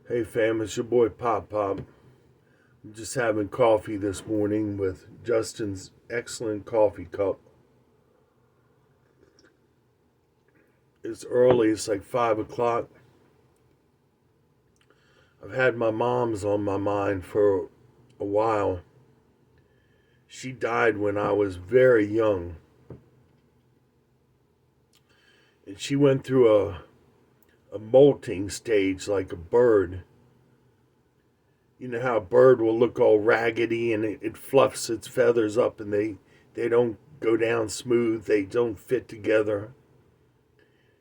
Hey fam, it's your boy Pop Pop. I'm just having coffee this morning with Justin's excellent coffee cup. It's early, it's like 5 o'clock. I've had my mom's on my mind for a while. She died when I was very young. And she went through a molting stage like a bird. You know how a bird will look all raggedy and it fluffs its feathers up and they don't go down smooth, they don't fit together.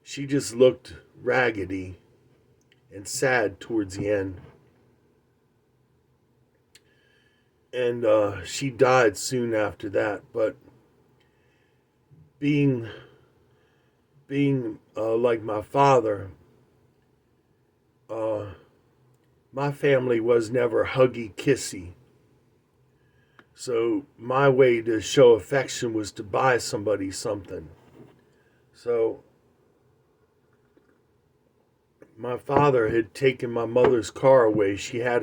She just looked raggedy and sad towards the end. And she died soon after that. But being like my father, uh, my family was never huggy kissy. So my way to show affection was to buy somebody something. So my father had taken my mother's car away. She had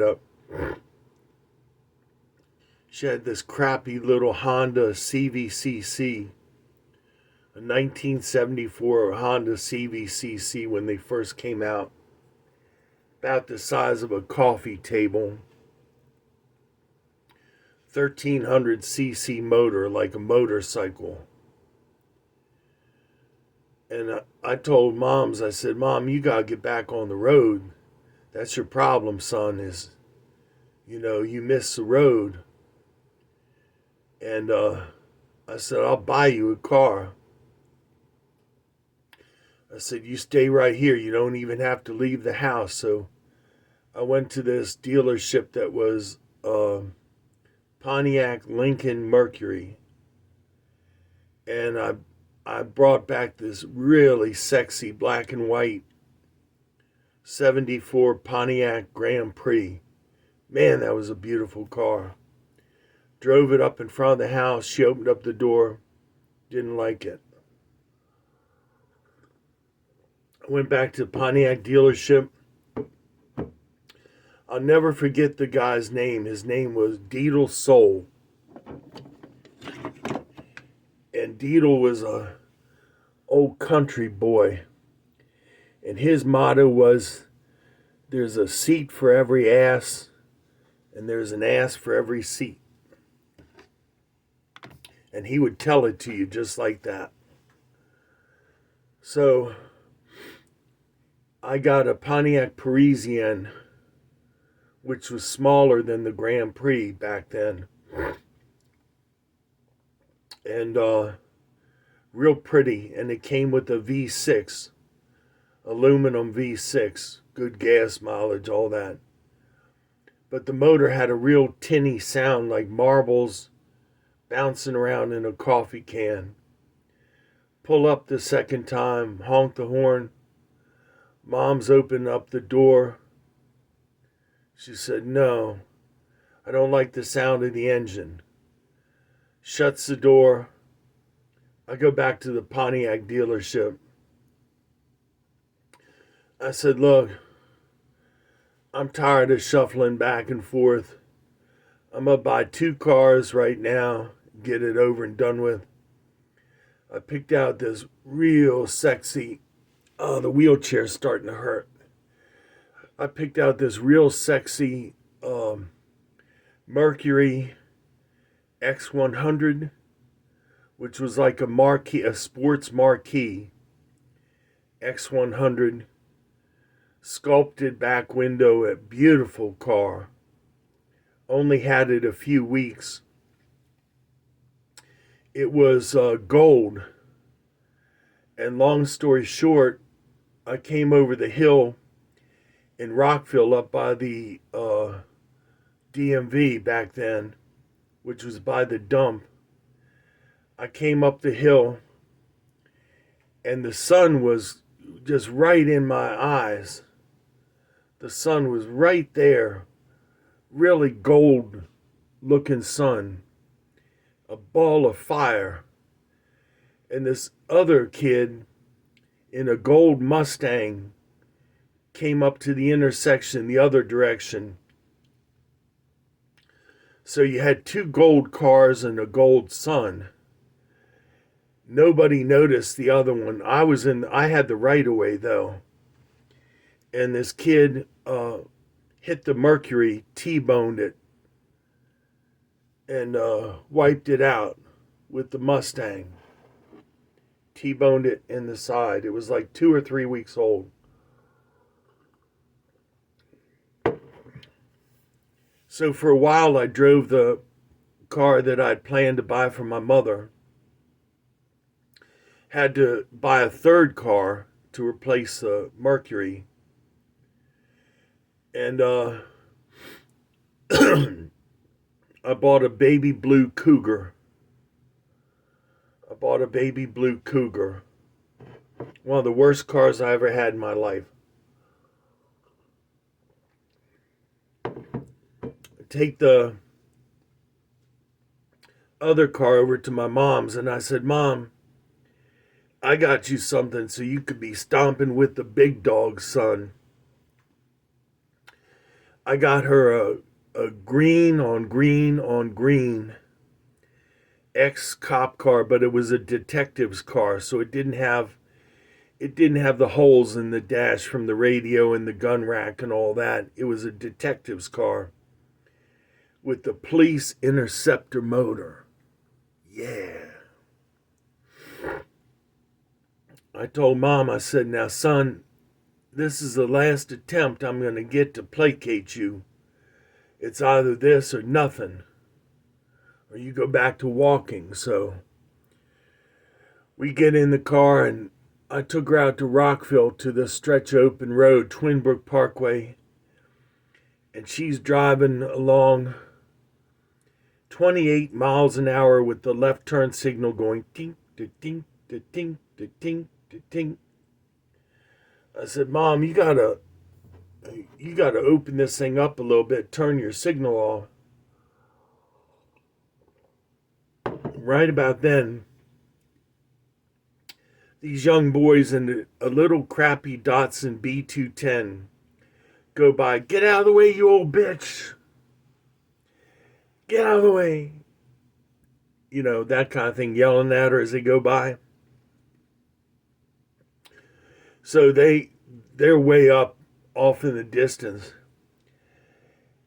this crappy little Honda CVCC, a 1974 Honda CVCC when they first came out, about the size of a coffee table, 1300cc motor like a motorcycle. And I told I said, Mom, you gotta get back on the road. That's your problem, son, is, you miss the road. And I said, I'll buy you a car. I said, you stay right here. You don't even have to leave the house. So I went to this dealership that was Pontiac Lincoln Mercury. And I brought back this really sexy black and white 74 Pontiac Grand Prix. Man, that was a beautiful car. Drove it up in front of the house. She opened up the door. Didn't like it. I went back to the Pontiac dealership. I'll never forget the guy's name. His name was Deedle Soul. And Deedle was a old country boy. And his motto was, there's a seat for every ass, and there's an ass for every seat. And he would tell it to you just like that. So I got a Pontiac Parisienne, which was smaller than the Grand Prix back then. And real pretty. And it came with a V6, aluminum V6, good gas mileage, all that. But the motor had a real tinny sound like marbles bouncing around in a coffee can. Pull up the second time, honk the horn. Mom's opened up the door. She said, no, I don't like the sound of the engine. Shuts the door. I go back to the Pontiac dealership. I said, look, I'm tired of shuffling back and forth. I'm going to buy 2 cars right now, get it over and done with. I picked out this real sexy, the wheelchair's starting to hurt. I picked out this real sexy Mercury X100, which was like a marquee, a sports marquee. X100, sculpted back window, a beautiful car. Only had it a few weeks. It was gold. And long story short, I came over the hill in Rockville up by the DMV back then, which was by the dump. I came up the hill and the sun was just right in my eyes. The sun was right there, really gold looking sun, a ball of fire. And this other kid in a gold Mustang came up to the intersection the other direction. So you had two gold cars and a gold sun. Nobody noticed the other one. I had the right of way though. And this kid hit the Mercury, T-boned it, and wiped it out with the Mustang. T-boned it in the side. It was like 2 or 3 weeks old. So for a while I drove the car that I'd planned to buy for my mother. Had to buy a third car to replace the Mercury. And I bought a baby blue Cougar. One of the worst cars I ever had in my life. Take the other car over to my mom's, and I said, Mom, I got you something so you could be stomping with the big dog, son. I got her a green on green ex-cop car, but it was a detective's car, so it didn't have the holes in the dash from the radio and the gun rack and all that. It was a detective's car with the police interceptor motor. Yeah. I told Mom, I said, now son, this is the last attempt I'm going to get to placate you. It's either this or nothing, or you go back to walking. So we get in the car, and I took her out to Rockville to the stretch open road, Twinbrook Parkway, and she's driving along 28 miles an hour with the left turn signal going tink, da tink, da tink, da tink, da tink. I said, Mom, you gotta open this thing up a little bit, turn your signal off. Right about then, these young boys in a little crappy Datsun B210 go by. Get out of the way, you old bitch. Get out of the way. You know, that kind of thing, yelling at her as they go by. So they're way up off in the distance.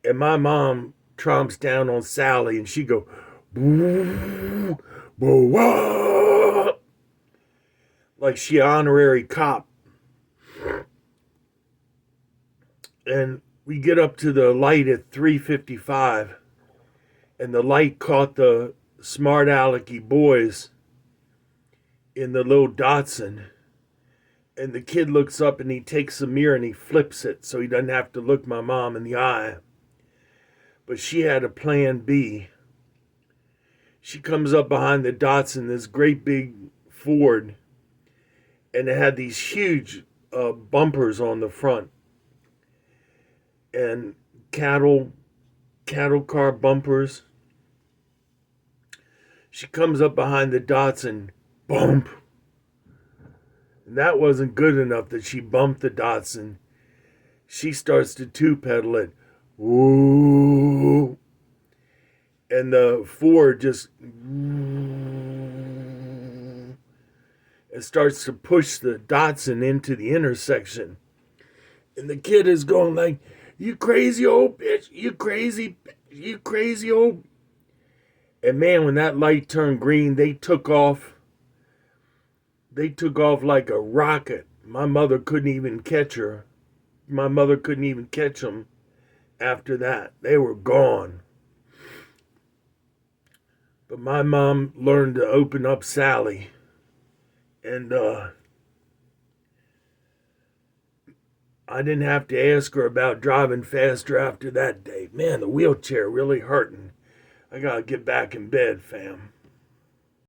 And my mom tromps down on Sally, and she go, boo, boo, wah, like she an honorary cop. And we get up to the light at 3:55, and the light caught the smart alecky boys in the little Datsun. And the kid looks up and he takes the mirror and he flips it so he doesn't have to look my mom in the eye. But she had a plan B. She comes up behind the Datsun, this great big Ford, and it had these huge bumpers on the front. And cattle car bumpers. She comes up behind the Datsun, bump. And that wasn't good enough that she bumped the Datsun. She starts to two-pedal it. Woo! And the Ford just and starts to push the Datsun into the intersection. And the kid is going like, you crazy old bitch, you crazy old. And man, when that light turned green, they took off. They took off like a rocket. My mother couldn't even catch her. My mother couldn't even catch them after that. They were gone. But my mom learned to open up Sally. And I didn't have to ask her about driving faster after that day. Man, the wheelchair really hurting. I gotta get back in bed, fam.